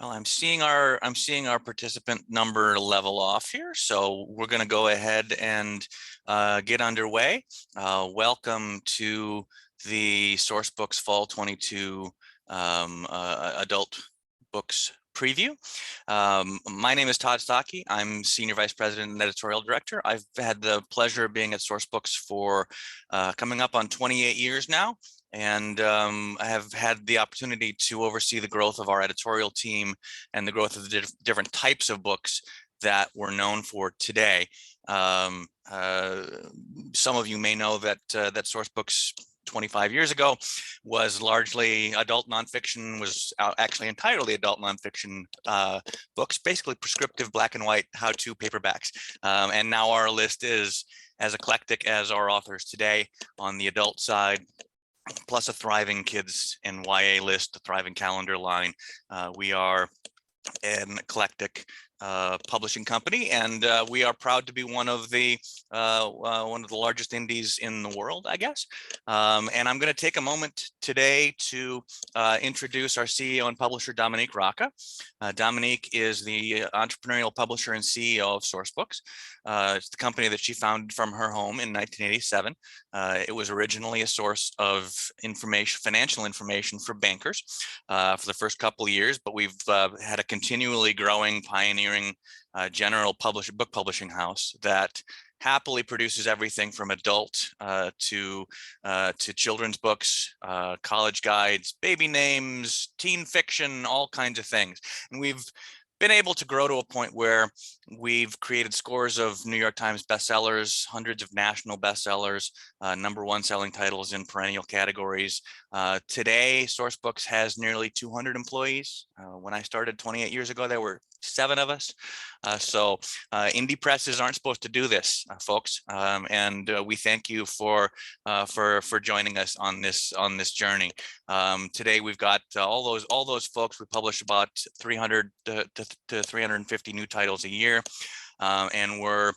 Well, I'm seeing our participant number level off here, so we're going to go ahead and get underway. Welcome to the Sourcebooks Fall 22 Adult Books Preview. My name is Todd Stockey. I'm Senior Vice President and Editorial Director. I've had the pleasure of being at Sourcebooks for coming up on 28 years now. And I have had the opportunity to oversee the growth of our editorial team and the growth of the different types of books that we're known for today. Some of you may know that that Sourcebooks 25 years ago was largely adult nonfiction, was actually entirely adult nonfiction books, basically prescriptive black and white how-to paperbacks. And now our list is as eclectic as our authors today on the adult side, plus a thriving kids and YA list, a thriving calendar line. We are an eclectic publishing company, and we are proud to be one of the largest indies in the world, I guess. And I'm going to take a moment today to introduce our CEO and publisher, Dominique Rocca. Dominique is the entrepreneurial publisher and CEO of Sourcebooks. It's the company that she founded from her home in 1987. It was originally a source of information, financial information for bankers for the first couple of years, but we've had a continually growing, pioneering book publishing house that happily produces everything from adult to children's books, college guides, baby names, teen fiction, all kinds of things. And we've been able to grow to a point where we've created scores of New York Times bestsellers, hundreds of national bestsellers, #1 selling titles in perennial categories. Today, Sourcebooks has nearly 200 employees. When I started 28 years ago, there were 7 of us. So indie presses aren't supposed to do this, folks. And we thank you for joining us on this journey. Today we've got all those folks. We publish about 300 to 350 new titles a year, and we're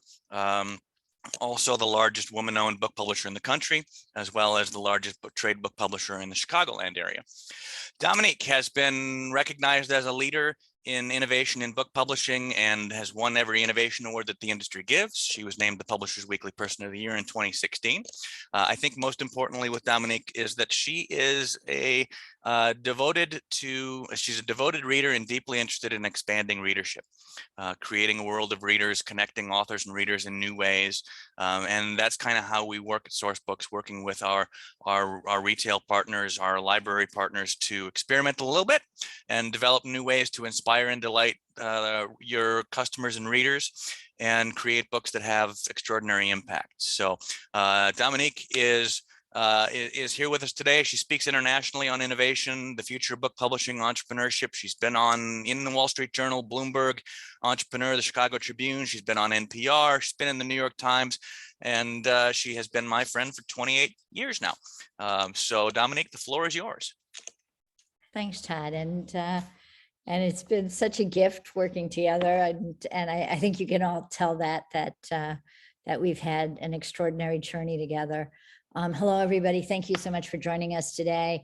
also the largest woman-owned book publisher in the country, as well as the largest trade book publisher in the Chicagoland area. Dominique has been recognized as a leader in innovation in book publishing and has won every innovation award that the industry gives. She was named the Publishers Weekly Person of the Year in 2016. I think most importantly with Dominique is that she is she's a devoted reader and deeply interested in expanding readership, creating a world of readers, connecting authors and readers in new ways. And that's kind of how we work at Sourcebooks, working with our retail partners, our library partners, to experiment a little bit and develop new ways to inspire and delight your customers and readers and create books that have extraordinary impact. So Dominique is here with us today. She speaks internationally on innovation, the future of book publishing, entrepreneurship. She's been in the Wall Street Journal, Bloomberg, Entrepreneur, the Chicago Tribune. She's been on NPR. She's been in the New York Times, and she has been my friend for 28 years now. So Dominique, the floor is yours. Thanks, Todd. And it's been such a gift working together. And I think you can all tell that we've had an extraordinary journey together. Hello, everybody. Thank you so much for joining us today.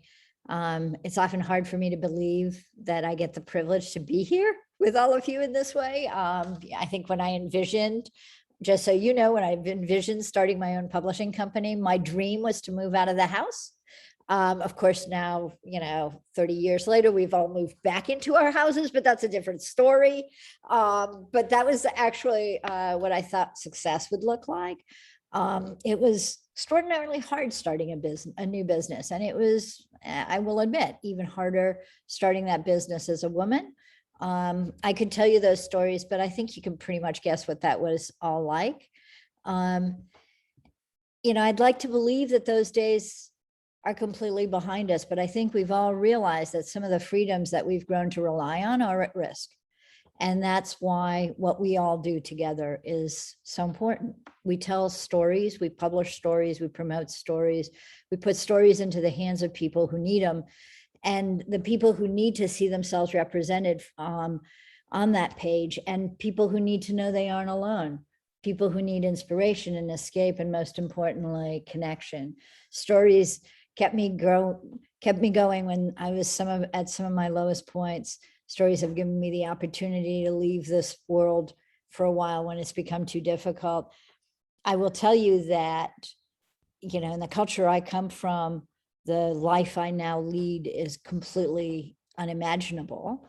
It's often hard for me to believe that I get the privilege to be here with all of you in this way. I think when I envisioned, just so you know, when I envisioned starting my own publishing company, my dream was to move out of the house. Of course, now, 30 years later, we've all moved back into our houses, but that's a different story. But that was actually what I thought success would look like. It was extraordinarily hard starting a new business. And it was, I will admit, even harder starting that business as a woman. I could tell you those stories, but I think you can pretty much guess what that was all like. I'd like to believe that those days are completely behind us, but I think we've all realized that some of the freedoms that we've grown to rely on are at risk. And that's why what we all do together is so important. We tell stories, we publish stories, we promote stories, we put stories into the hands of people who need them. And the people who need to see themselves represented on that page, and people who need to know they aren't alone, people who need inspiration and escape, and most importantly, connection. Stories kept me going when I was at some of my lowest points. Stories have given me the opportunity to leave this world for a while when it's become too difficult. I will tell you that, you know, in the culture I come from, the life I now lead is completely unimaginable.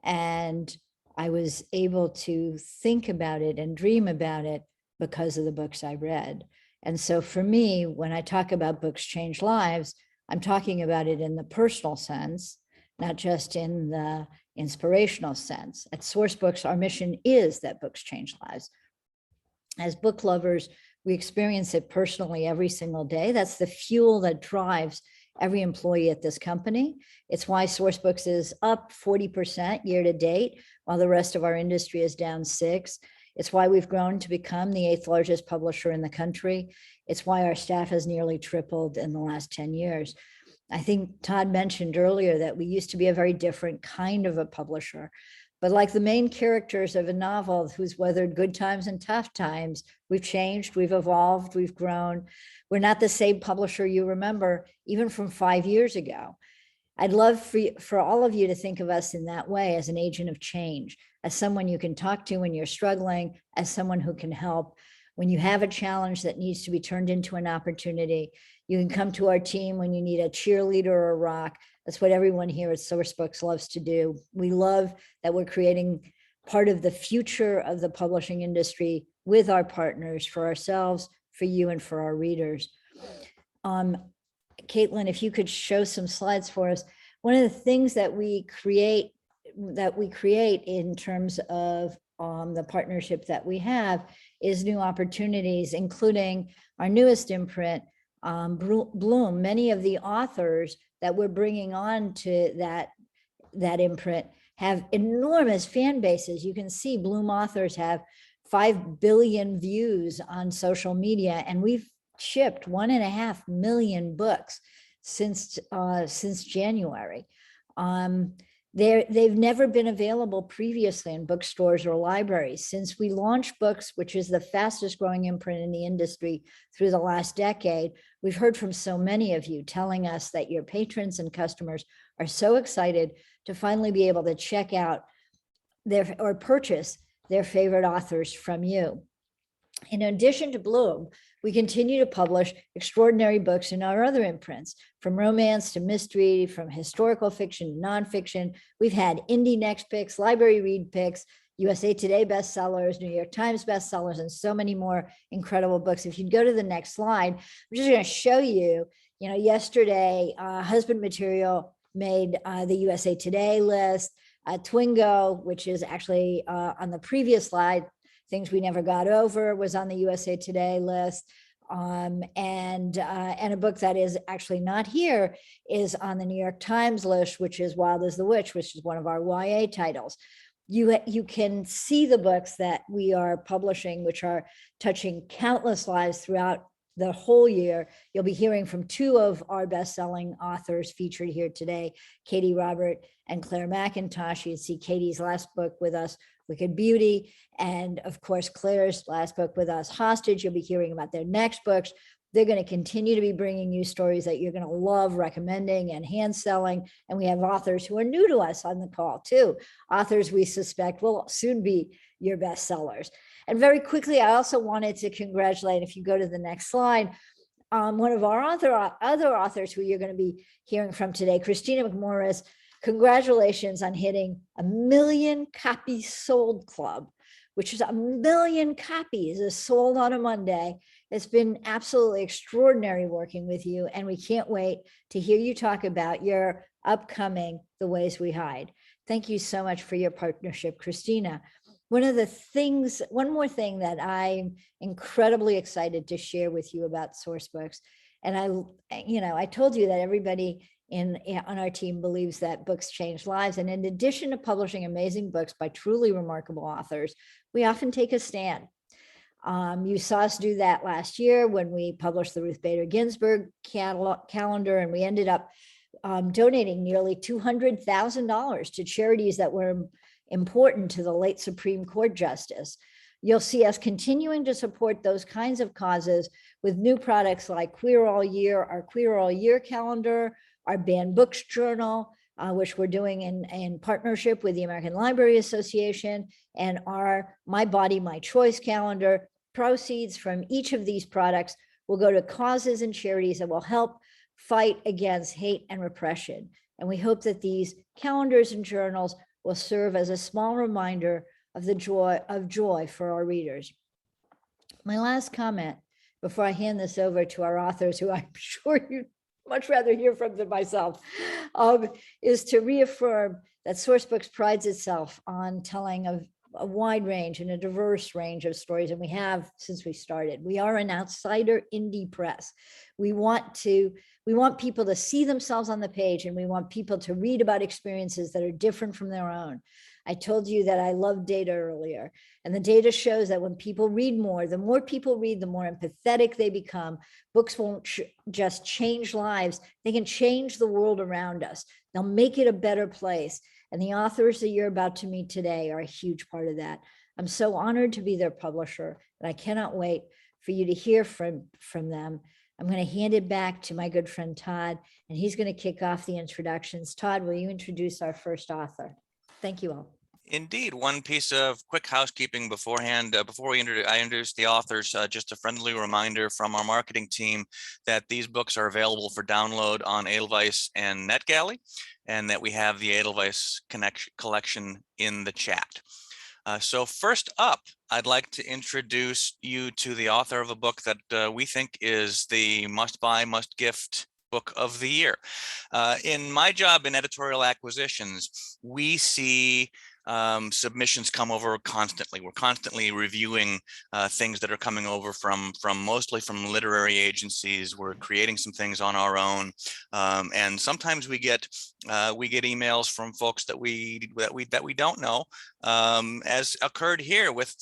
And I was able to think about it and dream about it because of the books I read. And so for me, when I talk about books change lives, I'm talking about it in the personal sense, not just in the inspirational sense. At Sourcebooks, our mission is that books change lives. As book lovers, we experience it personally every single day. That's the fuel that drives every employee at this company. It's why Sourcebooks is up 40% year to date, while the rest of our industry is down 6%. It's why we've grown to become the 8th largest publisher in the country. It's why our staff has nearly tripled in the last 10 years. I think Todd mentioned earlier that we used to be a very different kind of a publisher. But like the main characters of a novel who's weathered good times and tough times, we've changed, we've evolved, we've grown. We're not the same publisher you remember, even from 5 years ago. I'd love for all of you to think of us in that way, as an agent of change, as someone you can talk to when you're struggling, as someone who can help. When you have a challenge that needs to be turned into an opportunity, you can come to our team when you need a cheerleader or a rock. That's what everyone here at Sourcebooks loves to do. We love that we're creating part of the future of the publishing industry with our partners, for ourselves, for you, and for our readers. Caitlin, if you could show some slides for us. One of the things that we create in terms of the partnership that we have is new opportunities, including our newest imprint, Bloom. Many of the authors that we're bringing on to that imprint have enormous fan bases. You can see Bloom authors have 5 billion views on social media, and we've shipped 1.5 million books since January. They've never been available previously in bookstores or libraries. Since we launched Books, which is the fastest growing imprint in the industry through the last decade, we've heard from so many of you telling us that your patrons and customers are so excited to finally be able to check out or purchase their favorite authors from you. In addition to Bloom, we continue to publish extraordinary books in our other imprints, from romance to mystery, from historical fiction to nonfiction. We've had Indie Next Picks, Library Read Picks, USA Today bestsellers, New York Times bestsellers, and so many more incredible books. If you'd go to the next slide, I'm just going to show you, yesterday, Husband Material made the USA Today list. Twingo, which is actually on the previous slide, Things We Never Got Over, was on the USA Today list. And a book that is actually not here is on the New York Times list, which is Wild as the Witch, which is one of our YA titles. You can see the books that we are publishing, which are touching countless lives throughout the whole year. You'll be hearing from 2 of our best-selling authors featured here today, Katie Robert and Claire Mcintosh. You see Katie's last book with us, Wicked Beauty, and of course, Claire's last book with us, Hostage. You'll be hearing about their next books. They're going to continue to be bringing you stories that you're going to love, recommending and hand selling. And we have authors who are new to us on the call too. Authors we suspect will soon be your best sellers. And very quickly, I also wanted to congratulate, if you go to the next slide, one of our other authors who you're going to be hearing from today, Christina Mcmorris. Congratulations on hitting 1 million copies sold club, which is 1 million copies is sold on a Monday. It's been absolutely extraordinary working with you, and we can't wait to hear you talk about your upcoming The Ways We Hide. Thank you so much for your partnership, Christina. One more thing that I'm incredibly excited to share with you about Sourcebooks, and I told you that everybody on our team believes that books change lives. And in addition to publishing amazing books by truly remarkable authors, we often take a stand. You saw us do that last year when we published the Ruth Bader Ginsburg calendar, and we ended up donating nearly $200,000 to charities that were important to the late Supreme Court Justice. You'll see us continuing to support those kinds of causes with new products like Queer All Year, our Queer All Year calendar, our Banned Books Journal, which we're doing in partnership with the American Library Association, and our My Body, My Choice calendar. Proceeds from each of these products will go to causes and charities that will help fight against hate and repression. And we hope that these calendars and journals will serve as a small reminder of the joy for our readers. My last comment before I hand this over to our authors, who I'm sure you'd much rather hear from than myself, is to reaffirm that Sourcebooks prides itself on telling a wide range and a diverse range of stories, and we have since we started. We are an outsider indie press. We want people to see themselves on the page, and we want people to read about experiences that are different from their own. I told you that I love data earlier, and the data shows that when people read more, the more people read, the more empathetic they become. Books won't just change lives, they can change the world around us. They'll make it a better place. And the authors that you're about to meet today are a huge part of that. I'm so honored to be their publisher, and I cannot wait for you to hear from them. I'm going to hand it back to my good friend Todd, and he's going to kick off the introductions. Todd, will you introduce our first author? Thank you all. Indeed. One piece of quick housekeeping beforehand, before I introduce the authors, just a friendly reminder from our marketing team that these books are available for download on Edelweiss and NetGalley, and that we have the Edelweiss collection in the chat. So first up, I'd like to introduce you to the author of a book that we think is the must-buy, must-gift book of the year. In my job in editorial acquisitions, we see submissions come over constantly. We're constantly reviewing things that are coming over from mostly from literary agencies. We're creating some things on our own, and sometimes we get emails from folks that we don't know, as occurred here with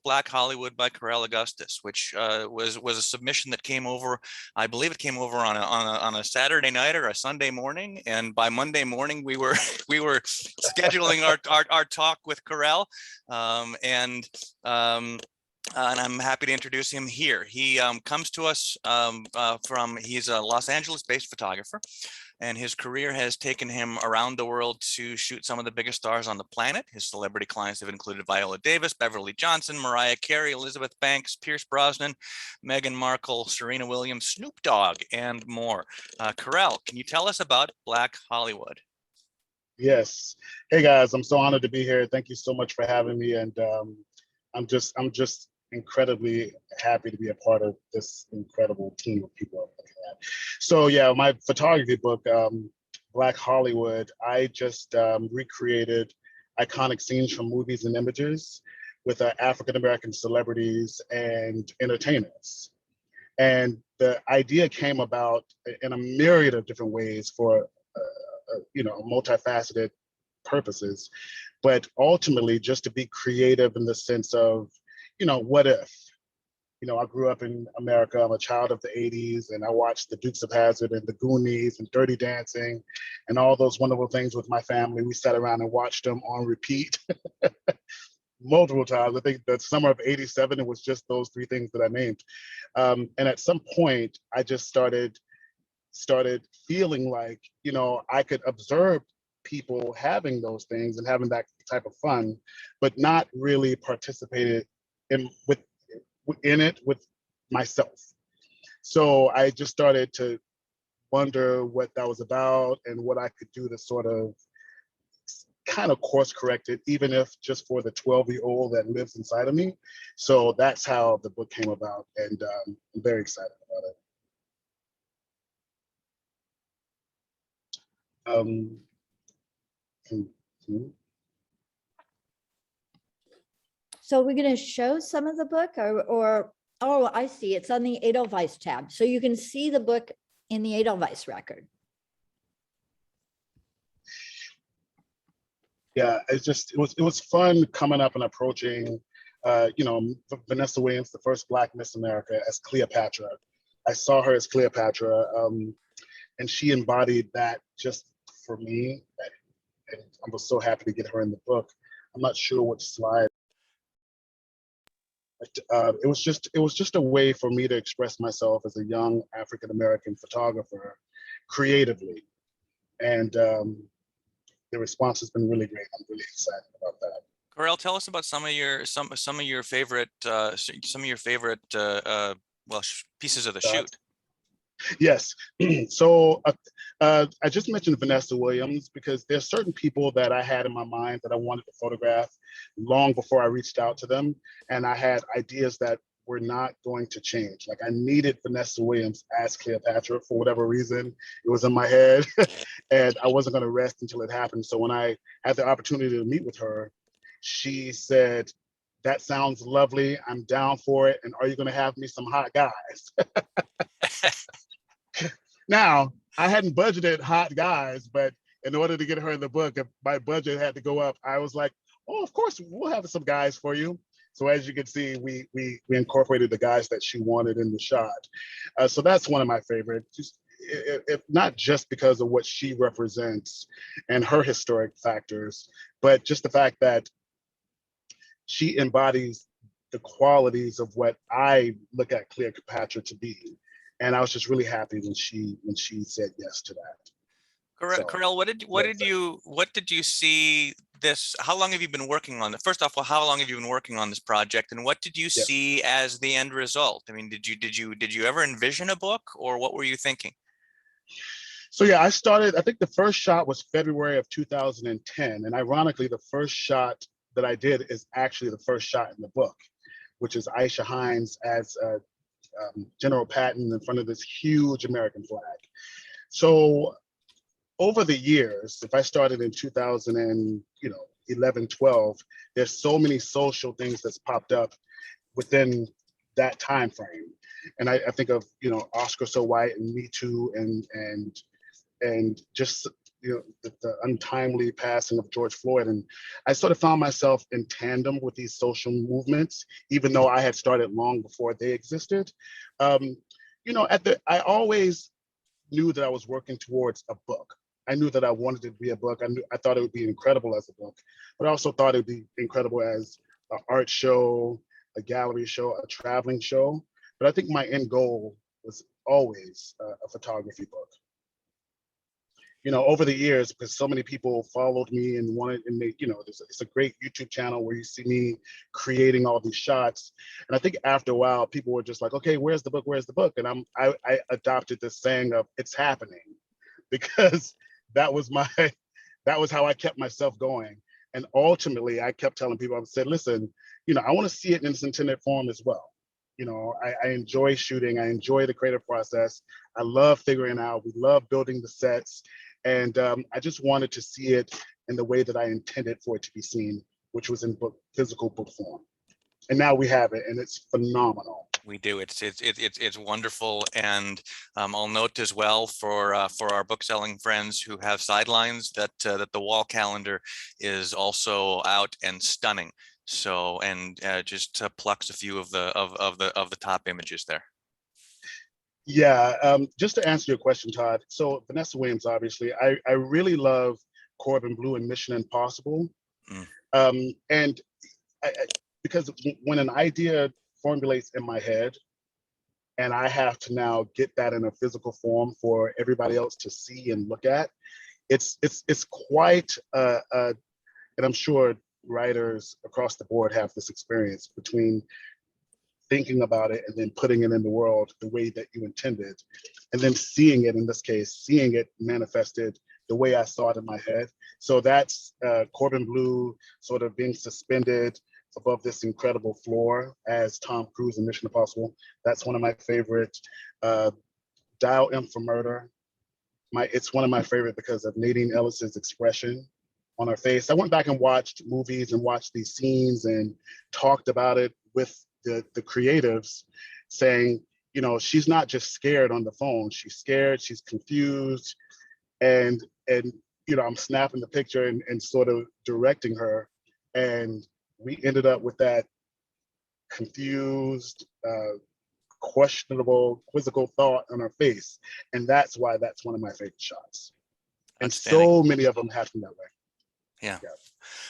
Black Hollywood by Corel Augustus, which was a submission that came over. I believe it came over on a Saturday night or a Sunday morning, and by Monday morning we were scheduling our talk with Corel, and I'm happy to introduce him here. He comes to us he's a Los Angeles-based photographer, and his career has taken him around the world to shoot some of the biggest stars on the planet. His celebrity clients have included Viola Davis, Beverly Johnson, Mariah Carey, Elizabeth Banks, Pierce Brosnan, Meghan Markle, Serena Williams, Snoop Dogg, and more. Corel, can you tell us about Black Hollywood? Yes. Hey guys, I'm so honored to be here. Thank you so much for having me, and I'm just incredibly happy to be a part of this incredible team of people I'm looking at. So yeah, my photography book, Black Hollywood, I just recreated iconic scenes from movies and images with African-American celebrities and entertainers. And the idea came about in a myriad of different ways for multifaceted purposes, but ultimately just to be creative in the sense of, what if? I grew up in America. I'm a child of the 80s, and I watched the Dukes of Hazzard and the Goonies and Dirty Dancing and all those wonderful things with my family. We sat around and watched them on repeat multiple times. I think the summer of '87, it was just those three things that I named. And at some point, I just started feeling like, I could observe people having those things and having that type of fun, but not really participated in it with myself. So I just started to wonder what that was about and what I could do to sort of kind of course correct it, even if just for the 12-year-old that lives inside of me. So that's how the book came about, and I'm very excited about it. So we're going to show some of the book, or oh, I see, it's on the Edelweiss tab. So you can see the book in the Edelweiss record. Yeah, it was fun coming up and approaching, Vanessa Williams, the first Black Miss America, as Cleopatra. I saw her as Cleopatra, and she embodied that just for me. And I was so happy to get her in the book. I'm not sure what slide. But, it was just a way for me to express myself as a young African-American photographer creatively. And the response has been really great. I'm really excited about that. Corel, tell us about some of your favorite pieces of the shoot. Yes. So I just mentioned Vanessa Williams because there's certain people that I had in my mind that I wanted to photograph long before I reached out to them. And I had ideas that were not going to change. Like I needed Vanessa Williams as Cleopatra for whatever reason. It was in my head and I wasn't going to rest until it happened. So when I had the opportunity to meet with her, she said, "That sounds lovely. I'm down for it. And are you going to have me some hot guys?" Now, I hadn't budgeted hot guys, but in order to get her in the book, if my budget had to go up, I was like, "Oh, of course, we'll have some guys for you." So as you can see, we incorporated the guys that she wanted in the shot. So that's one of my favorites. Just if not just because of what she represents and her historic factors, but just the fact that she embodies the qualities of what I look at Cleopatra to be. And I was just really happy when she said yes to that. So, Corel, what did you see this? How long have you been working on it? First off, well, how long have you been working on this project, and what did you yeah. see as the end result? I mean, did you ever envision a book, or what were you thinking? So yeah, I think the first shot was February of 2010. And ironically, the first shot that I did is actually the first shot in the book, which is Aisha Hines as General Patton in front of this huge American flag. So over the years, if I started in 2011, 12, there's so many social things that's popped up within that time frame. And I think of, Oscar So White and Me Too and just the untimely passing of George Floyd. And I sort of found myself in tandem with these social movements, even though I had started long before they existed. I always knew that I was working towards a book. I knew that I wanted it to be a book. I thought it would be incredible as a book, but I also thought it would be incredible as an art show, a gallery show, a traveling show. But I think my end goal was always a photography book. Over the years, because so many people followed me and wanted, and it's a great YouTube channel where you see me creating all these shots. And I think after a while, people were just like, "Okay, where's the book? Where's the book?" And I adopted this saying of "It's happening," because that was how I kept myself going. And ultimately, I kept telling people, I said, "Listen, I want to see it in its intended form as well." I enjoy shooting. I enjoy the creative process. I love figuring out. We love building the sets. And I just wanted to see it in the way that I intended for it to be seen, which was in physical book form. And now we have it, and it's phenomenal. We do. It's wonderful, and I'll note as well for our bookselling friends who have sidelines that that the wall calendar is also out and stunning. So, and just plucks a few of the top images there. Yeah, just to answer your question, Todd. So Vanessa Williams, obviously, I really love Corbin Bleu and Mission Impossible. And because when an idea formulates in my head and I have to now get that in a physical form for everybody else to see and look at, it's quite, and I'm sure writers across the board have this experience between thinking about it and then putting it in the world the way that you intended, and then seeing it, in this case, seeing it manifested the way I saw it in my head. So that's Corbin Bleu sort of being suspended above this incredible floor as Tom Cruise in Mission Impossible. That's one of my favorite. Dial M for Murder. It's one of my favorite because of Nadine Ellis's expression on her face. I went back and watched movies and watched these scenes and talked about it with the creatives, saying, she's not just scared on the phone. She's scared, she's confused, and I'm snapping the picture and sort of directing her. And we ended up with that confused, questionable, quizzical thought on her face. And that's why that's one of my favorite shots. And so many of them happen that way. Yeah.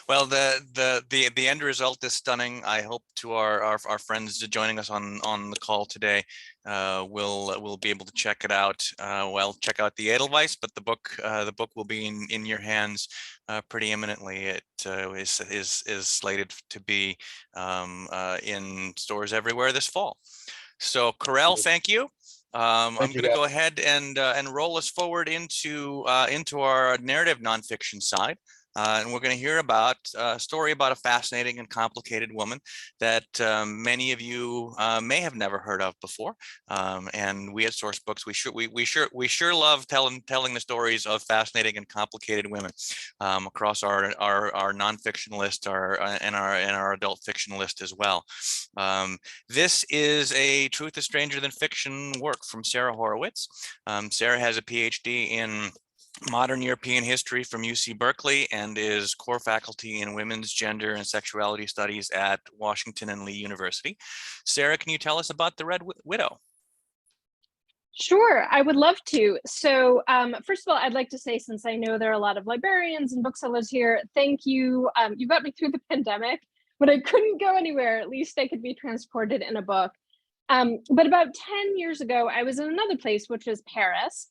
Well, the end result is stunning. I hope to our friends joining us on the call today will be able to check it out. Well, check out the Edelweiss, but the book will be in your hands pretty imminently. It is slated to be in stores everywhere this fall. So Corel, thank you. I'm Thank you, going to go guys. ahead and roll us forward into our narrative nonfiction side. And we're going to hear about a story about a fascinating and complicated woman that many of you may have never heard of before. And we at Sourcebooks, we sure love telling the stories of fascinating and complicated women across our nonfiction list, and our adult fiction list as well. This is a Truth is Stranger Than Fiction work from Sarah Horowitz. Sarah has a PhD in modern European history from UC Berkeley and is core faculty in women's gender and sexuality studies at Washington and Lee University. Sarah, can you tell us about The Red Widow? Sure, I would love to. So first of all, I'd like to say, since I know there are a lot of librarians and booksellers here, thank you. You got me through the pandemic, but I couldn't go anywhere. At least I could be transported in a book. But about 10 years ago, I was in another place, which is Paris.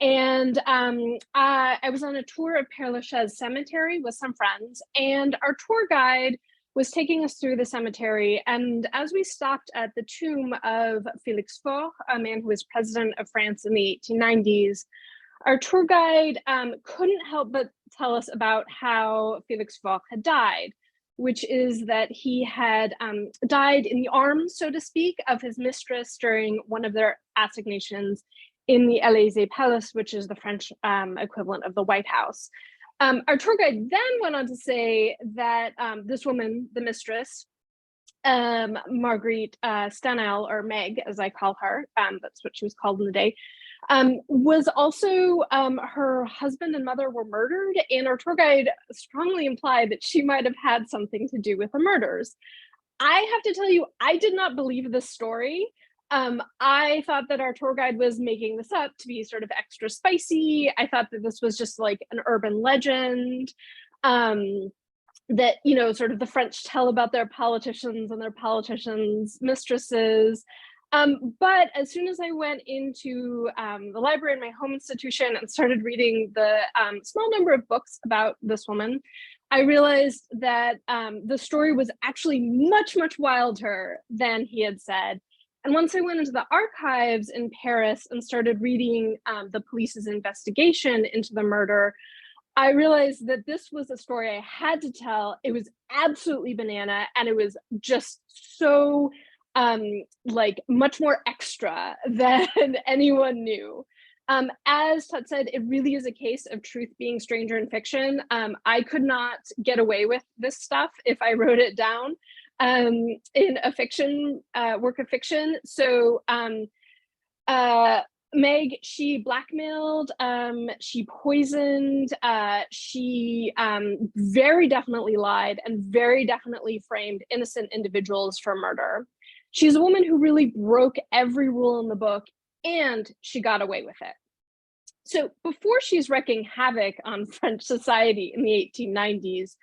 And I was on a tour of Père Lachaise Cemetery with some friends, and our tour guide was taking us through the cemetery. And as we stopped at the tomb of Félix Faure, a man who was president of France in the 1890s, our tour guide couldn't help but tell us about how Félix Faure had died, which is that he had died in the arms, so to speak, of his mistress during one of their assignations in the Élysée Palace, which is the French equivalent of the White House. Our tour guide then went on to say that this woman, the mistress, Marguerite Stanel, or Meg, as I call her, that's what she was called in the day, was also, her husband and mother were murdered, and our tour guide strongly implied that she might have had something to do with the murders. I have to tell you, I did not believe this story. I thought that our tour guide was making this up to be sort of extra spicy. I thought that this was just like an urban legend that, you know, sort of the French tell about their politicians and their politicians' mistresses. But as soon as I went into the library in my home institution and started reading the small number of books about this woman, I realized that the story was actually much, much wilder than he had said. And once I went into the archives in Paris and started reading the police's investigation into the murder, I realized that this was a story I had to tell. It was absolutely banana, and it was just so like much more extra than anyone knew. As Todd said, it really is a case of truth being stranger in fiction. I could not get away with this stuff if I wrote it down in a fiction work of fiction. So Meg, she blackmailed, she poisoned, she very definitely lied and very definitely framed innocent individuals for murder. She's a woman who really broke every rule in the book, and she got away with it. So before she's wreaking havoc on French society in the 1890s,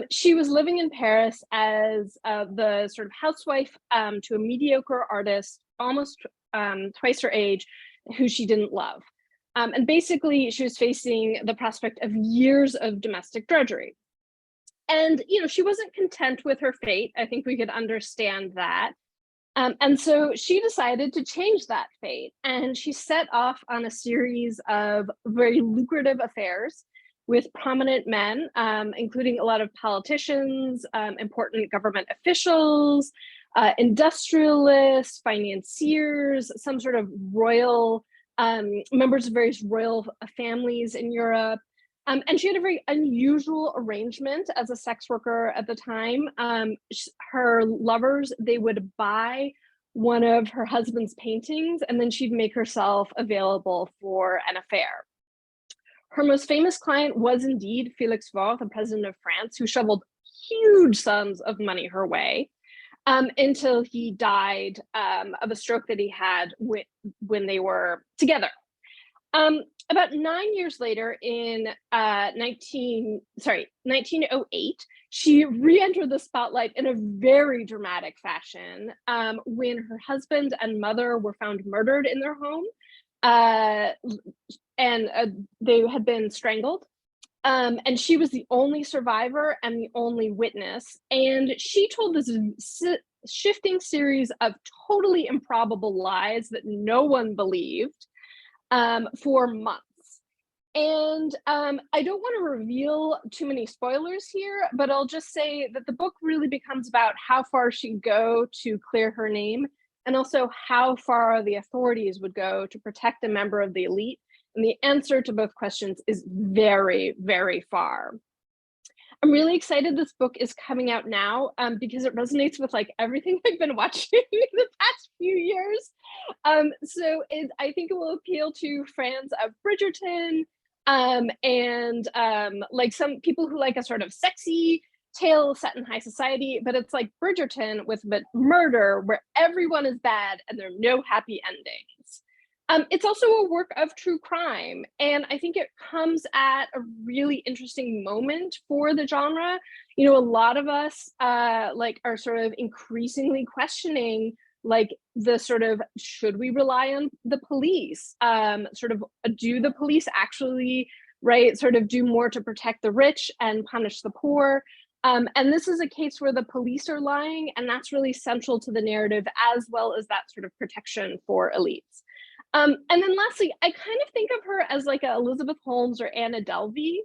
she was living in Paris as the sort of housewife to a mediocre artist, almost twice her age, who she didn't love. And basically, she was facing the prospect of years of domestic drudgery. And, you know, she wasn't content with her fate. I think we could understand that. And so she decided to change that fate. And she set off on a series of very lucrative affairs with prominent men, including a lot of politicians, important government officials, industrialists, financiers, some sort of royal, members of various royal families in Europe. And she had a very unusual arrangement as a sex worker at the time. Her lovers, they would buy one of her husband's paintings, and then she'd make herself available for an affair. Her most famous client was indeed Félix Faure, the president of France, who shoveled huge sums of money her way until he died of a stroke that he had when they were together. About 9 years later, in 1908, she re-entered the spotlight in a very dramatic fashion when her husband and mother were found murdered in their home, uh, and they had been strangled. And she was the only survivor and the only witness. And she told this shifting series of totally improbable lies that no one believed for months. And I don't want to reveal too many spoilers here, but I'll just say that the book really becomes about how far she'd go to clear her name, and also how far the authorities would go to protect a member of the elite. And the answer to both questions is very, very far. I'm really excited this book is coming out now because it resonates with like everything I've been watching in the past few years. I think it will appeal to fans of Bridgerton and like some people who like a sort of sexy tale set in high society, but it's like Bridgerton with murder where everyone is bad and there are no happy endings. It's also a work of true crime, and I think it comes at a really interesting moment for the genre. You know, a lot of us like are sort of increasingly questioning like the sort of, should we rely on the police? Sort of, do the police actually, right, sort of do more to protect the rich and punish the poor? And this is a case where the police are lying, and that's really central to the narrative, as well as that sort of protection for elites. And then lastly, I kind of think of her as like a Elizabeth Holmes or Anna Delvey,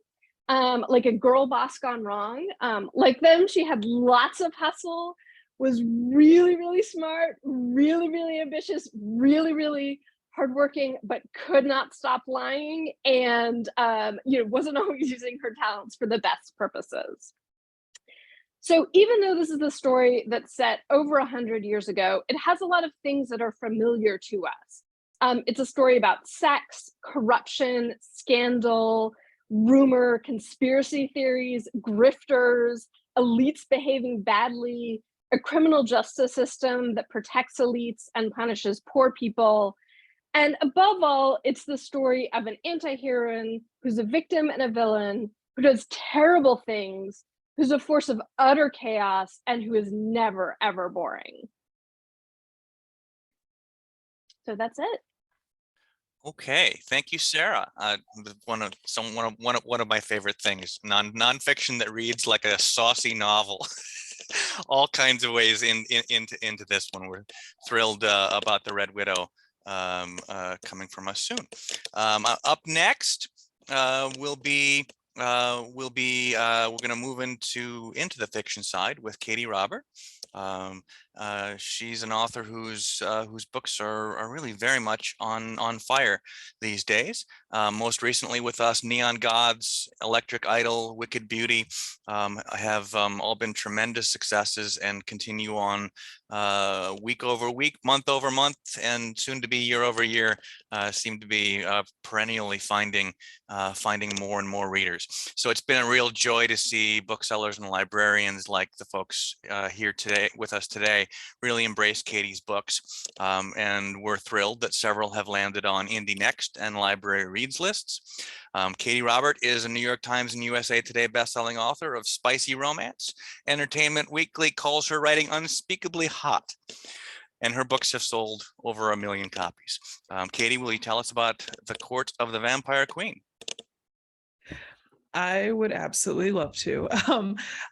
like a girl boss gone wrong. Like them, she had lots of hustle, was really, really smart, really, really ambitious, really, really hardworking, but could not stop lying, and you know, wasn't always using her talents for the best purposes. So even though this is a story that's set over 100 years ago, it has a lot of things that are familiar to us. It's a story about sex, corruption, scandal, rumor, conspiracy theories, grifters, elites behaving badly, a criminal justice system that protects elites and punishes poor people. And above all, it's the story of an anti-heroine who's a victim and a villain, who does terrible things, who's a force of utter chaos, and who is never, ever boring. So that's it. Okay, thank you, Sarah. One of my favorite things, nonfiction that reads like a saucy novel. All kinds of ways into this one. We're thrilled about the Red Widow coming from us soon. Up next, we're going to move into the fiction side with Katie Robert. She's an author whose books are really very much on fire these days. Most recently with us, Neon Gods, Electric Idol, Wicked Beauty have all been tremendous successes and continue on week over week, month over month, and soon to be year over year. Seem to be perennially finding more and more readers. So it's been a real joy to see booksellers and librarians like the folks here today with us today really embrace Katie's books, and we're thrilled that several have landed on Indie Next and Library Reads lists. Katie Robert is a New York Times and USA Today bestselling author of spicy romance. Entertainment Weekly calls her writing unspeakably hot, and her books have sold over 1 million copies. Katie, will you tell us about The Court of the Vampire Queen? I would absolutely love to.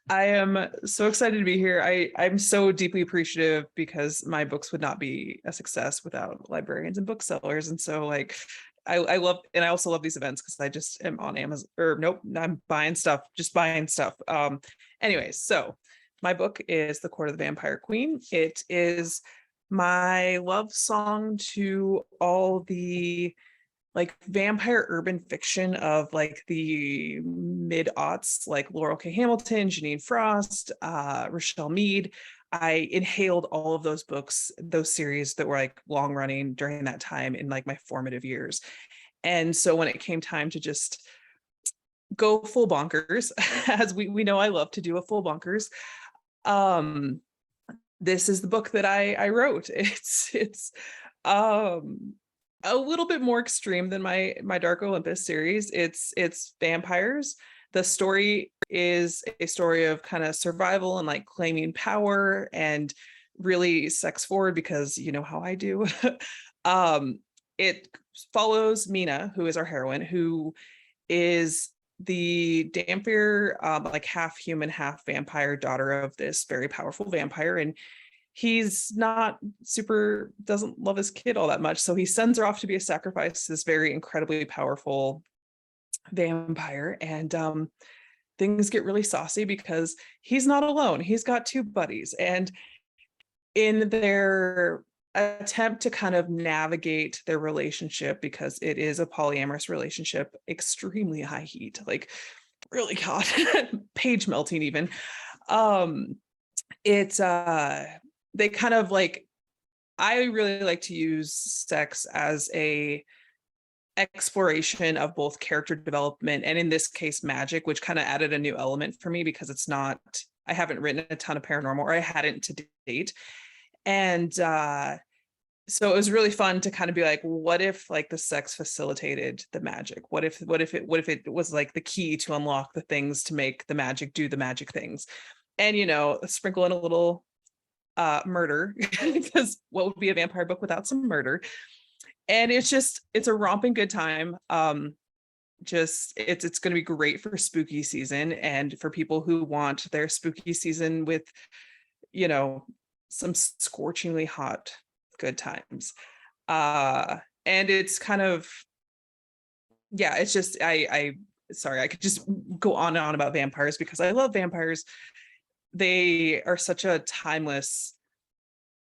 I am so excited to be here. I'm so deeply appreciative because my books would not be a success without librarians and booksellers. And so like, I love, and I also love these events because I just am on Amazon, or nope, I'm buying stuff. Anyways, so my book is The Court of the Vampire Queen. It is my love song to all the like vampire urban fiction of like the mid-aughts, like Laurel K. Hamilton, Janine Frost, Rochelle Mead. I inhaled all of those books, those series that were like long running during that time in like my formative years. And so when it came time to just go full bonkers, as we know I love to do a full bonkers, this is the book that I wrote. It's a little bit more extreme than my Dark Olympus series. It's vampires. The story is a story of kind of survival and like claiming power, and really sex forward, because you know how I do. It follows Mina, who is our heroine, who is the Dampier, like half human, half vampire daughter of this very powerful vampire. And he's not super, doesn't love his kid all that much. So he sends her off to be a sacrifice to this very incredibly powerful vampire. And things get really saucy because he's not alone. He's got two buddies. And in their attempt to kind of navigate their relationship, because it is a polyamorous relationship, extremely high heat, like really hot, page melting even. It's they kind of like, I really like to use sex as a exploration of both character development and, in this case, magic, which kind of added a new element for me, because it's not, I haven't written a ton of paranormal, or I hadn't to date. And so it was really fun to kind of be like, what if like the sex facilitated the magic? What if it was like the key to unlock the things to make the magic do the magic things? And, you know, sprinkle in a little murder, because what would be a vampire book without some murder? And it's a romping good time. It's going to be great for spooky season, and for people who want their spooky season with, you know, some scorchingly hot good times. And it's kind of, yeah, it's just, sorry, I could just go on and on about vampires because I love vampires. They are such a timeless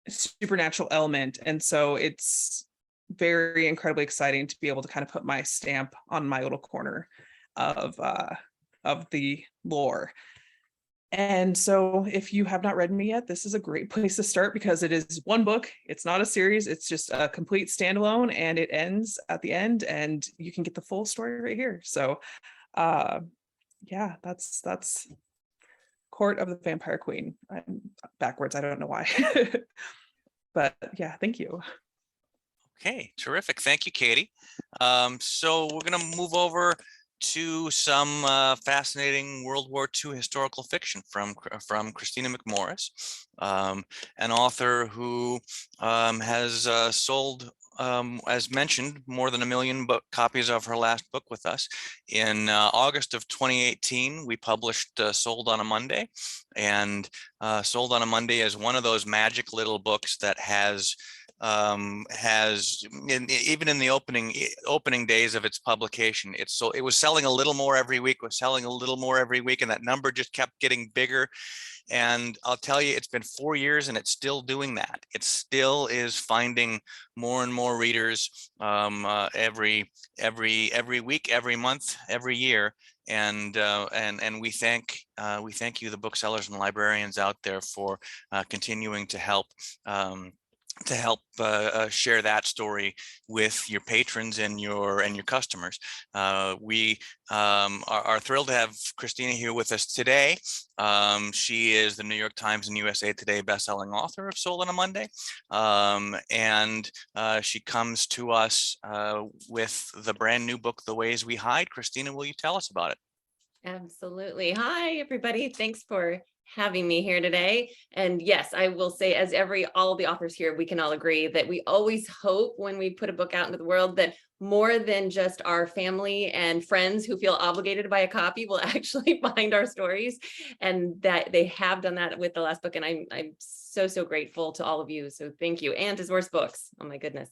supernatural element. And so it's very incredibly exciting to be able to kind of put my stamp on my little corner of the lore. And so if you have not read me yet, this is a great place to start, because it is one book. It's not a series. It's just a complete standalone, and it ends at the end, and you can get the full story right here. So yeah, that's Court of the Vampire Queen. I'm backwards. I don't know why. But yeah, thank you. Okay, terrific. Thank you, Katie. So we're going to move over to some fascinating World War II historical fiction from Christina Mcmorris, an author who has sold, as mentioned, more than 1 million copies of her last book with us. In August of 2018, we published Sold on a Monday, and Sold on a Monday is one of those magic little books that has even in the opening days of its publication, it was selling a little more every week, and that number just kept getting bigger. And I'll tell you, it's been 4 years and it's still doing that. It still is finding more and more readers every week, every month, every year. And we thank you, the booksellers and librarians out there, for continuing to help share that story with your patrons and your customers. We are thrilled to have Christina here with us today. She is the New York Times and USA Today bestselling author of Sold on a Monday, and she comes to us with the brand new book, The Ways We Hide. Christina, will you tell us about it? Absolutely. Hi, everybody. Thanks for having me here today. And yes, I will say, as all the authors here, we can all agree that we always hope when we put a book out into the world that more than just our family and friends who feel obligated to buy a copy will actually find our stories, and that they have done that with the last book. And I'm so grateful to all of you. So thank you. And to Sourcebooks. Oh my goodness.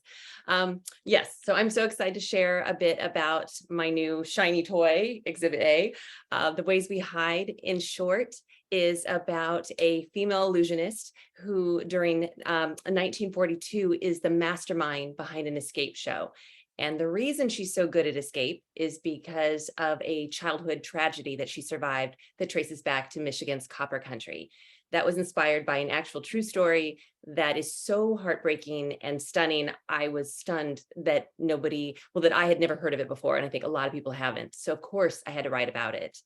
Yes. So I'm so excited to share a bit about my new shiny toy, Exhibit A. The Ways We Hide, in short, is about a female illusionist who during 1942 is the mastermind behind an escape show. And the reason she's so good at escape is because of a childhood tragedy that she survived that traces back to Michigan's Copper Country. That was inspired by an actual true story that is so heartbreaking and stunning. I was stunned that that I had never heard of it before. And I think a lot of people haven't. So of course I had to write about it.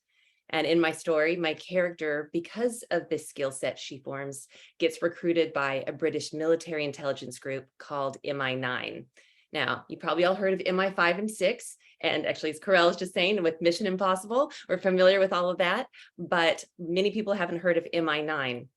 And in my story, my character, because of this skill set she forms, gets recruited by a British military intelligence group called MI9. Now, you probably all heard of MI5 and 6, and actually, as Corel is just saying, with Mission Impossible, we're familiar with all of that, but many people haven't heard of MI9.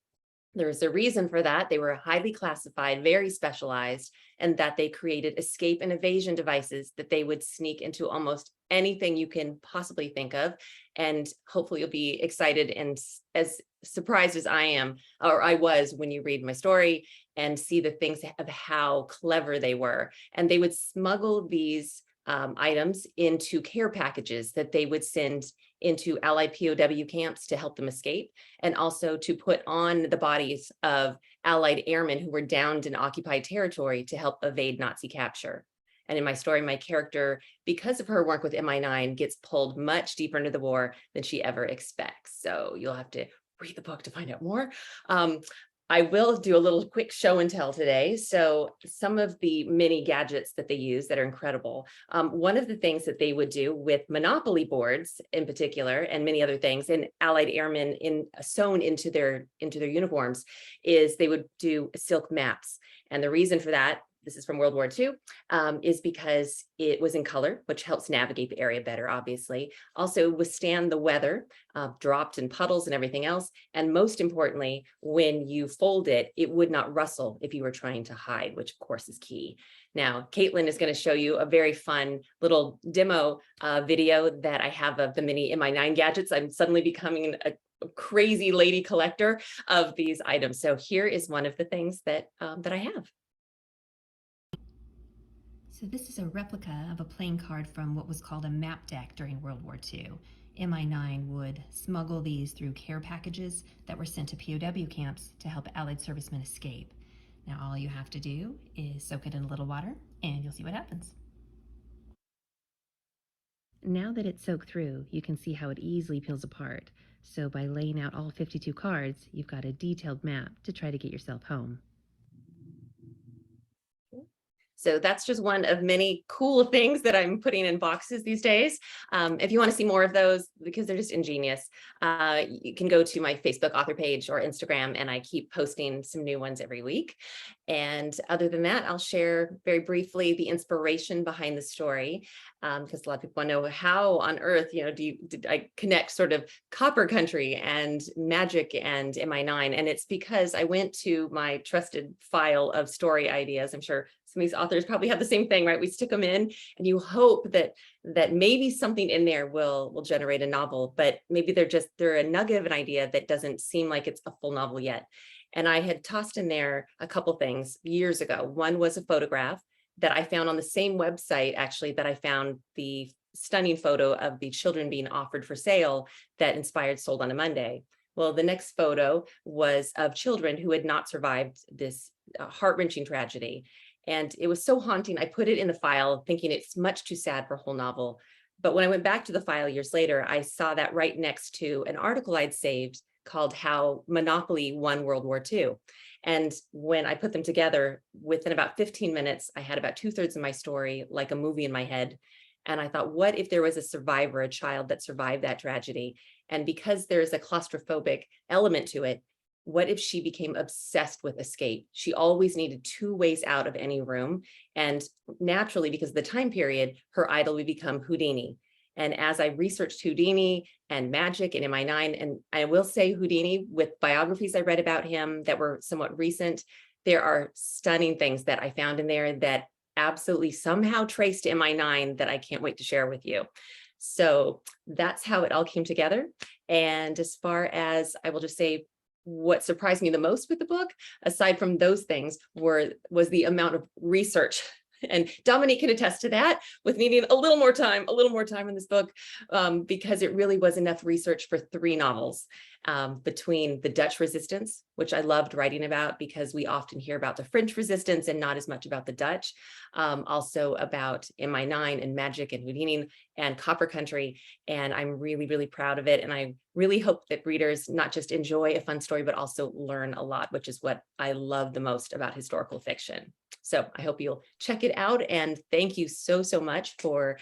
There's a reason for that. They were highly classified, very specialized, and that they created escape and evasion devices that they would sneak into almost anything you can possibly think of. And hopefully you'll be excited and as surprised as I am, or I was, when you read my story and see the things of how clever they were. And they would smuggle these items into care packages that they would send into Allied POW camps to help them escape, and also to put on the bodies of Allied airmen who were downed in occupied territory to help evade Nazi capture. And in my story, my character, because of her work with MI9, gets pulled much deeper into the war than she ever expects. So you'll have to read the book to find out more. I will do a little quick show and tell today. So some of the mini gadgets that they use that are incredible. One of the things that they would do with Monopoly boards in particular, and many other things, and Allied airmen sewn into their uniforms, is they would do silk maps. And the reason for that, this is from World War II, is because it was in color, which helps navigate the area better, obviously. Also withstand the weather, dropped in puddles and everything else. And most importantly, when you fold it, it would not rustle if you were trying to hide, which of course is key. Now, Caitlin is going to show you a very fun little demo video that I have of the mini MI9 gadgets. I'm suddenly becoming a crazy lady collector of these items. So here is one of the things that I have. So this is a replica of a playing card from what was called a map deck during World War II. MI9 would smuggle these through care packages that were sent to POW camps to help Allied servicemen escape. Now all you have to do is soak it in a little water and you'll see what happens. Now that it's soaked through, you can see how it easily peels apart. So by laying out all 52 cards, you've got a detailed map to try to get yourself home. So that's just one of many cool things that I'm putting in boxes these days. If you want to see more of those, because they're just ingenious, you can go to my Facebook author page or Instagram, and I keep posting some new ones every week. And other than that, I'll share very briefly the inspiration behind the story, because a lot of people want to know how on earth, did I connect sort of Copper Country and magic and MI9? And it's because I went to my trusted file of story ideas. I'm sure some of these authors probably have the same thing, right? We stick them in and you hope that maybe something in there will generate a novel, but maybe they're a nugget of an idea that doesn't seem like it's a full novel yet. And I had tossed in there a couple things years ago. One was a photograph that I found on the same website, actually, that I found the stunning photo of the children being offered for sale that inspired Sold on a Monday. Well, the next photo was of children who had not survived this heart-wrenching tragedy. And it was so haunting, I put it in the file thinking it's much too sad for a whole novel. But when I went back to the file years later, I saw that right next to an article I'd saved called How Monopoly Won World War II. And when I put them together, within about 15 minutes, I had about 2/3 of my story, like a movie in my head. And I thought, what if there was a survivor, a child that survived that tragedy? And because there's a claustrophobic element to it, what if she became obsessed with escape? She always needed 2 ways out of any room. And naturally, because of the time period, her idol would become Houdini. And as I researched Houdini and magic and MI9, and I will say Houdini, with biographies I read about him that were somewhat recent, there are stunning things that I found in there that absolutely somehow traced to MI9 that I can't wait to share with you. So that's how it all came together. And as far as, I will just say, what surprised me the most with the book, aside from those things, was the amount of research. And Dominique can attest to that, with needing a little more time in this book, because it really was enough research for 3 novels, between the Dutch resistance, which I loved writing about because we often hear about the French resistance and not as much about the Dutch, also about MI9 and magic and Houdini and Copper Country. And I'm really, really proud of it. And I really hope that readers not just enjoy a fun story, but also learn a lot, which is what I love the most about historical fiction. So I hope you'll check it out. And thank you so, so much for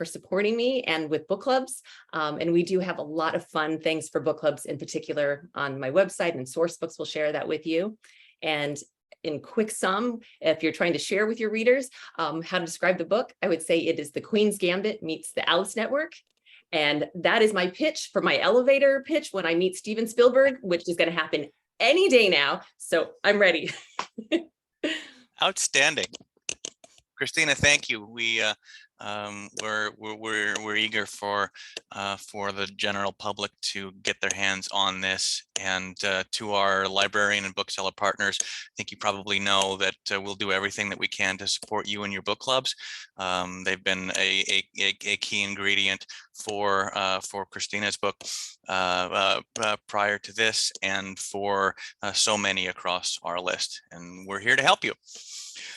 supporting me and with book clubs. And we do have a lot of fun things for book clubs in particular on my website, and Sourcebooks will share that with you. And in quick sum, if you're trying to share with your readers how to describe the book, I would say it is The Queen's Gambit meets the Alice Network. And that is my pitch for my elevator pitch when I meet Steven Spielberg, which is going to happen any day now. So I'm ready. Outstanding. Christina, thank you. We're eager for the general public to get their hands on this, and to our librarian and bookseller partners, I think you probably know that we'll do everything that we can to support you and your book clubs. They've been a key ingredient for Christina's book prior to this, and for so many across our list, and we're here to help you.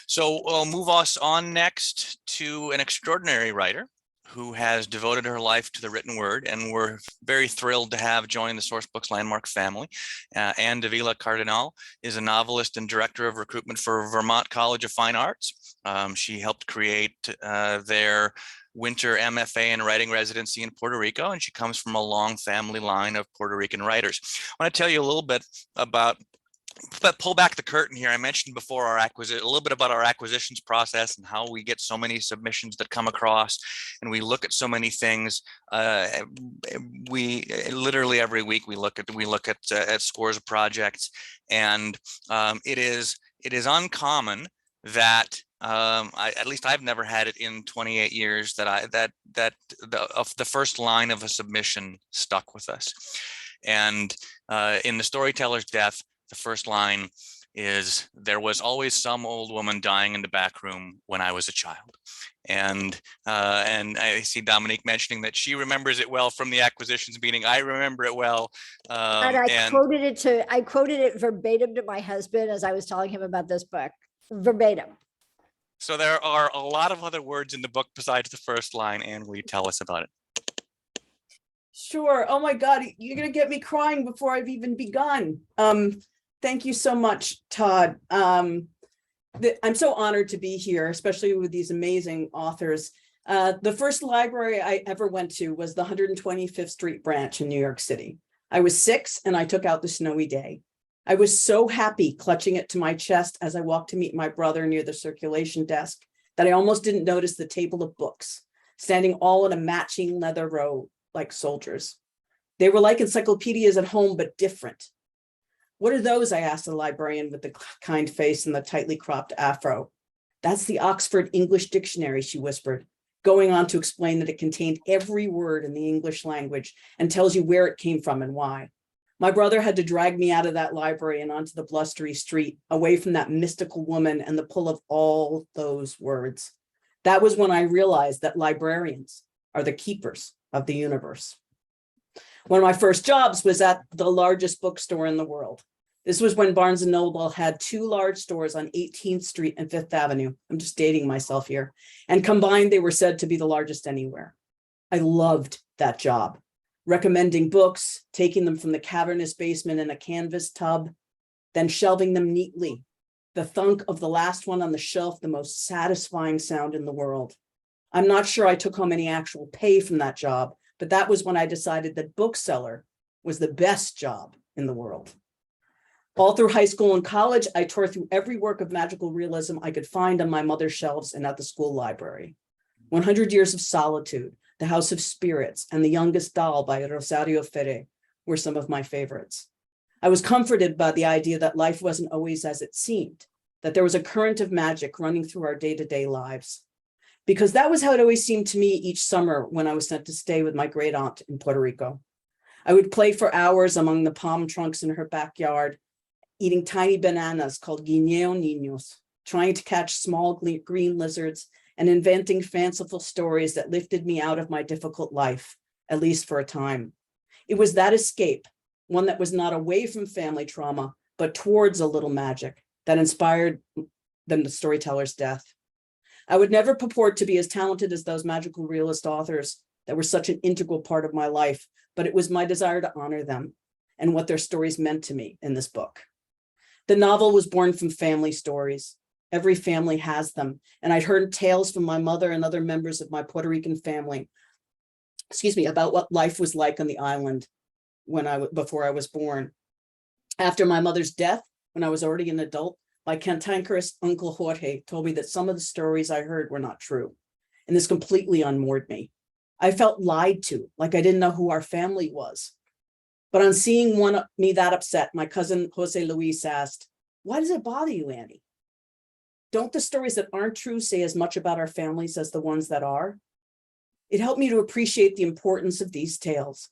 So we'll move us on next to an extraordinary writer who has devoted her life to the written word, and we're very thrilled to have join the Sourcebooks Landmark family. Anne Davila Cardinal is a novelist and director of recruitment for Vermont College of Fine Arts. She helped create their winter MFA in writing residency in Puerto Rico, and she comes from a long family line of Puerto Rican writers. I want to tell you a little bit about, but pull back the curtain here. I mentioned before a little bit about our acquisitions process and how we get so many submissions that come across, and we look at so many things. We literally every week we look at scores of projects, and it is uncommon that at least I've never had it in 28 years that the first line of a submission stuck with us. And in The Storyteller's Death, the first line is, "There was always some old woman dying in the back room when I was a child." And I see Dominique mentioning that she remembers it well from the acquisitions meeting. I remember it well. And I quoted it verbatim to my husband as I was telling him about this book, verbatim. So there are a lot of other words in the book besides the first line. Anne, will you tell us about it? Sure. Oh my God, you're going to get me crying before I've even begun. Thank you so much, Todd. I'm so honored to be here, especially with these amazing authors. The first library I ever went to was the 125th Street branch in New York City. I was 6 and I took out The Snowy Day. I was so happy clutching it to my chest as I walked to meet my brother near the circulation desk that I almost didn't notice the table of books, standing all in a matching leather row like soldiers. They were like encyclopedias at home, but different. "What are those?" I asked the librarian with the kind face and the tightly cropped afro. "That's the Oxford English Dictionary," she whispered, going on to explain that it contained every word in the English language and tells you where it came from and why. My brother had to drag me out of that library and onto the blustery street, away from that mystical woman and the pull of all those words. That was when I realized that librarians are the keepers of the universe. One of my first jobs was at the largest bookstore in the world. This was when Barnes & Noble had 2 large stores on 18th Street and 5th Avenue. I'm just dating myself here. And combined, they were said to be the largest anywhere. I loved that job, recommending books, taking them from the cavernous basement in a canvas tub, then shelving them neatly. The thunk of the last one on the shelf, the most satisfying sound in the world. I'm not sure I took home any actual pay from that job, but that was when I decided that bookseller was the best job in the world. All through high school and college, I tore through every work of magical realism I could find on my mother's shelves and at the school library. 100 Years of Solitude, The House of Spirits, and The Youngest Doll by Rosario Ferre were some of my favorites. I was comforted by the idea that life wasn't always as it seemed, that there was a current of magic running through our day-to-day lives. Because that was how it always seemed to me each summer when I was sent to stay with my great aunt in Puerto Rico. I would play for hours among the palm trunks in her backyard, eating tiny bananas called guineo niños, trying to catch small green lizards and inventing fanciful stories that lifted me out of my difficult life, at least for a time. It was that escape, one that was not away from family trauma, but towards a little magic, that inspired them The Storyteller's Death. I would never purport to be as talented as those magical realist authors that were such an integral part of my life, but it was my desire to honor them and what their stories meant to me in this book. The novel was born from family stories. Every family has them, and I'd heard tales from my mother and other members of my Puerto Rican family, about what life was like on the island before I was born. After my mother's death, when I was already an adult, my cantankerous Uncle Jorge told me that some of the stories I heard were not true, and this completely unmoored me. I felt lied to, like I didn't know who our family was. But on seeing me that upset, my cousin Jose Luis asked, "Why does it bother you, Annie? Don't the stories that aren't true say as much about our families as the ones that are?" It helped me to appreciate the importance of these tales.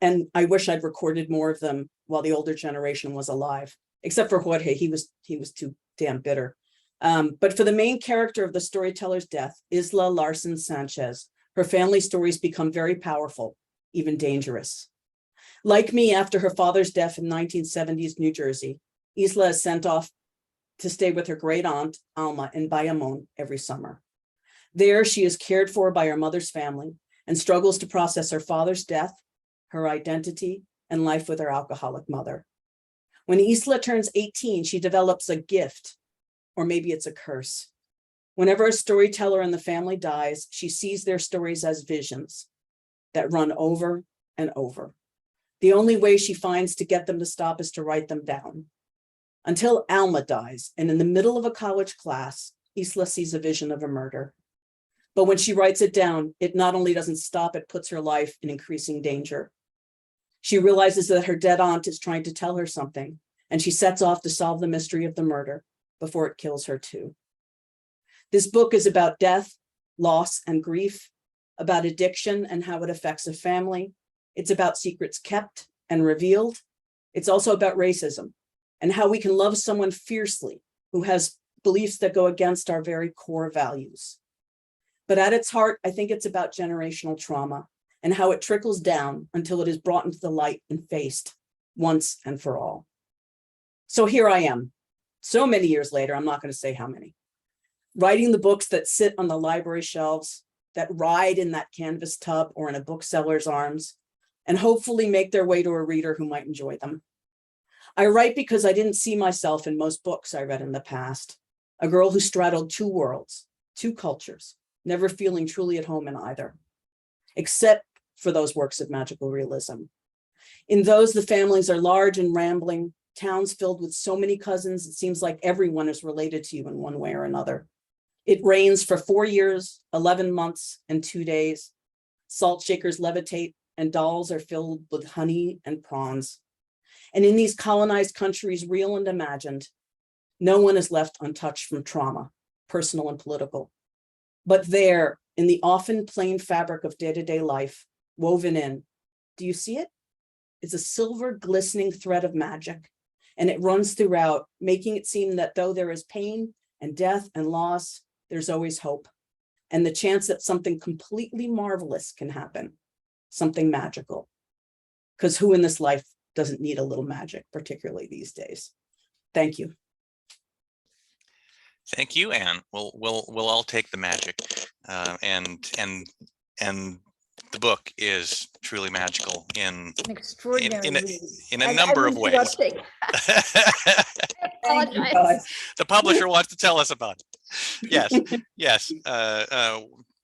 And I wish I'd recorded more of them while the older generation was alive, except for Jorge. He was too damn bitter. But for the main character of the storyteller's death, Isla Larson Sanchez, her family stories become very powerful, even dangerous. Like me, after her father's death in 1970s New Jersey, Isla is sent off to stay with her great aunt, Alma, in Bayamon every summer. There, she is cared for by her mother's family and struggles to process her father's death, her identity, and life with her alcoholic mother. When Isla turns 18, she develops a gift, or maybe it's a curse. Whenever a storyteller in the family dies, she sees their stories as visions that run over and over. The only way she finds to get them to stop is to write them down. Until Alma dies, and in the middle of a college class, Isla sees a vision of a murder. But when she writes it down, it not only doesn't stop, it puts her life in increasing danger. She realizes that her dead aunt is trying to tell her something, and she sets off to solve the mystery of the murder before it kills her too. This book is about death, loss, and grief, about addiction and how it affects a family. It's about secrets kept and revealed. It's also about racism and how we can love someone fiercely who has beliefs that go against our very core values. But at its heart, I think it's about generational trauma and how it trickles down until it is brought into the light and faced once and for all. So here I am, so many years later, I'm not going to say how many, writing the books that sit on the library shelves, that ride in that canvas tub or in a bookseller's arms, and hopefully make their way to a reader who might enjoy them. I write because I didn't see myself in most books I read in the past, a girl who straddled two worlds, two cultures, never feeling truly at home in either, except for those works of magical realism. In those, the families are large and rambling, towns filled with so many cousins, it seems like everyone is related to you in one way or another. It rains for 4 years, 11 months, and 2 days. Salt shakers levitate, and dolls are filled with honey and prawns. And in these colonized countries, real and imagined, no one is left untouched from trauma, personal and political. But there, in the often plain fabric of day-to-day life, woven in, do you see it? It's a silver glistening thread of magic, and it runs throughout, making it seem that though there is pain and death and loss, there's always hope, and the chance that something completely marvelous can happen, something magical. Because who in this life doesn't need a little magic, particularly these days? Thank you. Thank you, Anne. We'll all take the magic, and the book is truly magical in An extraordinary read. in a number of ways. interrupting. Thank you, guys. The publisher wants to tell us about it. Yes, yes.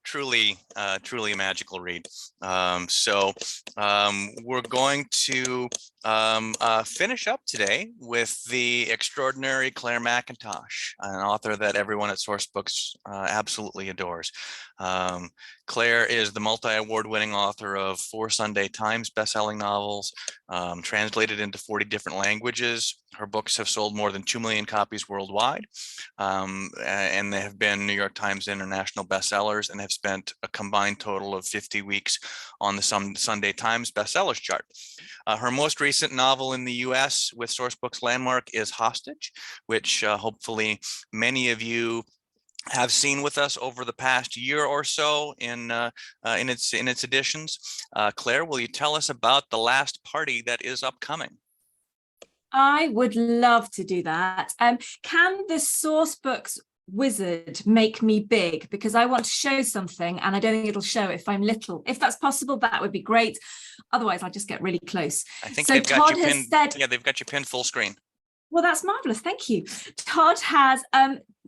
Truly a magical read. So we're going to finish up today with the extraordinary Claire Mcintosh, an author that everyone at Sourcebooks absolutely adores. Claire is the multi-award-winning author of 4 Sunday Times bestselling novels, translated into 40 different languages. Her books have sold more than 2 million copies worldwide, and they have been New York Times international bestsellers and have spent a combined total of 50 weeks on the Sunday Times bestsellers chart. Her most recent novel in the US with Sourcebooks Landmark is Hostage, which hopefully many of you have seen with us over the past year or so in its editions. Claire, will you tell us about the last party that is upcoming? I would love to do that. Can the Sourcebooks wizard make me big? Because I want to show something and I don't think it'll show if I'm little. If that's possible, that would be great. Otherwise, I'll just get really close. I think so they've got Todd you has pinned. said, Yeah, they've got you pinned full screen. well, that's marvelous. Thank you. Todd has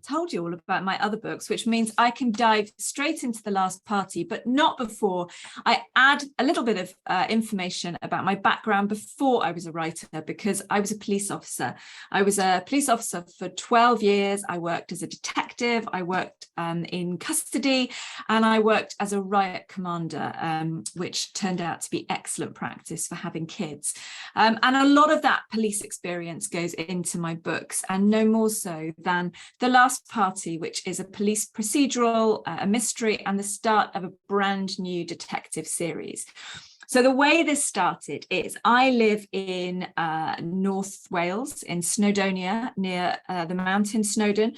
told you all about my other books, which means I can dive straight into the last party, but not before I add a little bit of information about my background before I was a writer, because I was a police officer. I was a police officer for 12 years. I worked as a detective, I worked in custody, and I worked as a riot commander, which turned out to be excellent practice for having kids. And a lot of that police experience goes into my books, and no more so than The Last Party, which is a police procedural, a mystery, and the start of a brand new detective series. So the way this started is I live in North Wales, in Snowdonia, near the mountain Snowdon.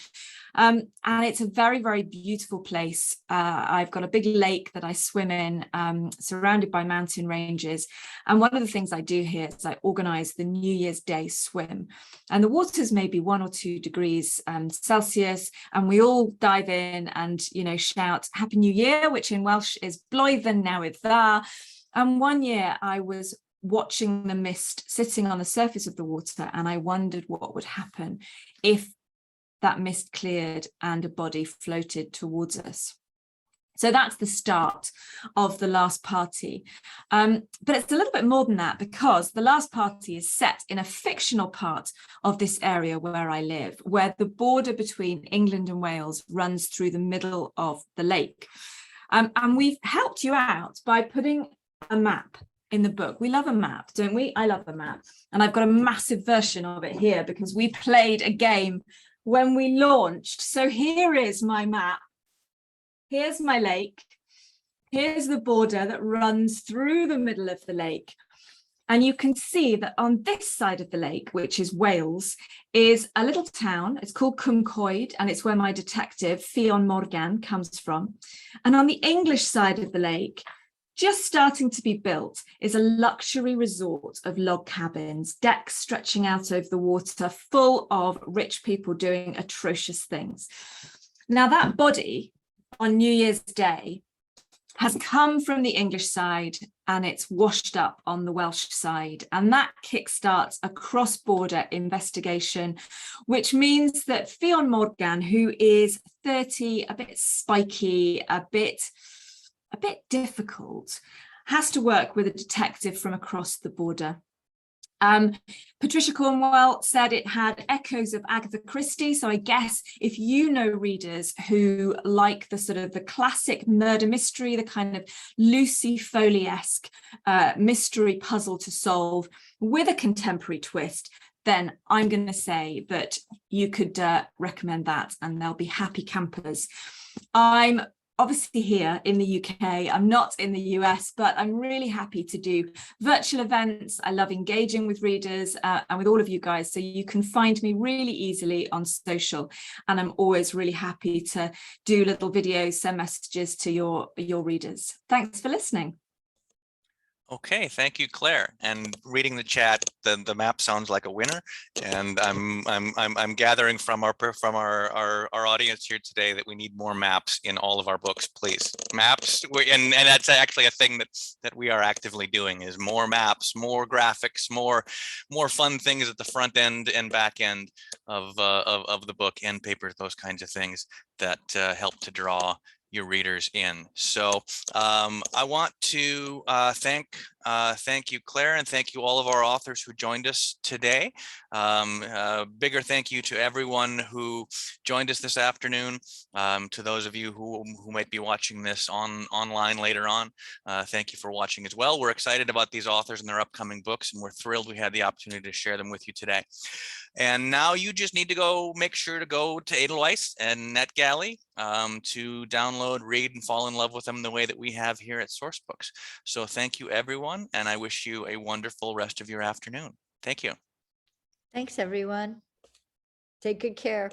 And it's a very, very beautiful place. I've got a big lake that I swim in, surrounded by mountain ranges. And one of the things I do here is I organise the New Year's Day swim. And the water's maybe 1 or 2 degrees Celsius. And we all dive in and, you know, shout Happy New Year, which in Welsh is Blwyddyn Newydd Dda. And one year I was watching the mist sitting on the surface of the water, and I wondered what would happen if that mist cleared and a body floated towards us. So that's the start of The Last Party. But it's a little bit more than that, because The Last Party is set in a fictional part of this area where I live, where the border between England and Wales runs through the middle of the lake. And we've helped you out by putting a map in the book. We love a map, don't we? I love a map. And I've got a massive version of it here because we played a game when we launched. So here is my map. Here's my lake. Here's the border that runs through the middle of the lake. And you can see that on this side of the lake, which is Wales, is a little town. It's called Cwm Coed, and it's where my detective, Ffion Morgan, comes from. And on the English side of the lake, just starting to be built, is a luxury resort of log cabins, decks stretching out over the water, full of rich people doing atrocious things. Now, that body on New Year's Day has come from the English side and it's washed up on the Welsh side. And that kickstarts a cross-border investigation, which means that Ffion Morgan, who is 30, a bit spiky, a bit difficult, has to work with a detective from across the border. Patricia Cornwell said it had echoes of Agatha Christie. So I guess if you know readers who like the sort of the classic murder mystery, the kind of Lucy Foley-esque mystery puzzle to solve with a contemporary twist, then I'm going to say that you could recommend that, and they'll be happy campers. I'm obviously here in the UK, I'm not in the US, but I'm really happy to do virtual events. I love engaging with readers and with all of you guys. So you can find me really easily on social. And I'm always really happy to do little videos, send messages to your readers. Thanks for listening. Okay, thank you, Claire. And reading the chat, the map sounds like a winner. And I'm gathering from our audience here today that we need more maps in all of our books, please. Maps, and that's actually a thing that we are actively doing, is more maps, more graphics, more fun things at the front end and back end of the book, end papers, those kinds of things that help to draw your readers in. So I want to thank you, Claire, and thank you all of our authors who joined us today. Bigger thank you to everyone who joined us this afternoon. To those of you who might be watching this online later on, thank you for watching as well. We're excited about these authors and their upcoming books, and we're thrilled we had the opportunity to share them with you today. And now you just need to make sure to go to Edelweiss and NetGalley to download, read, and fall in love with them the way that we have here at Sourcebooks. So thank you, everyone, and I wish you a wonderful rest of your afternoon. Thank you. Thanks, everyone. Take good care.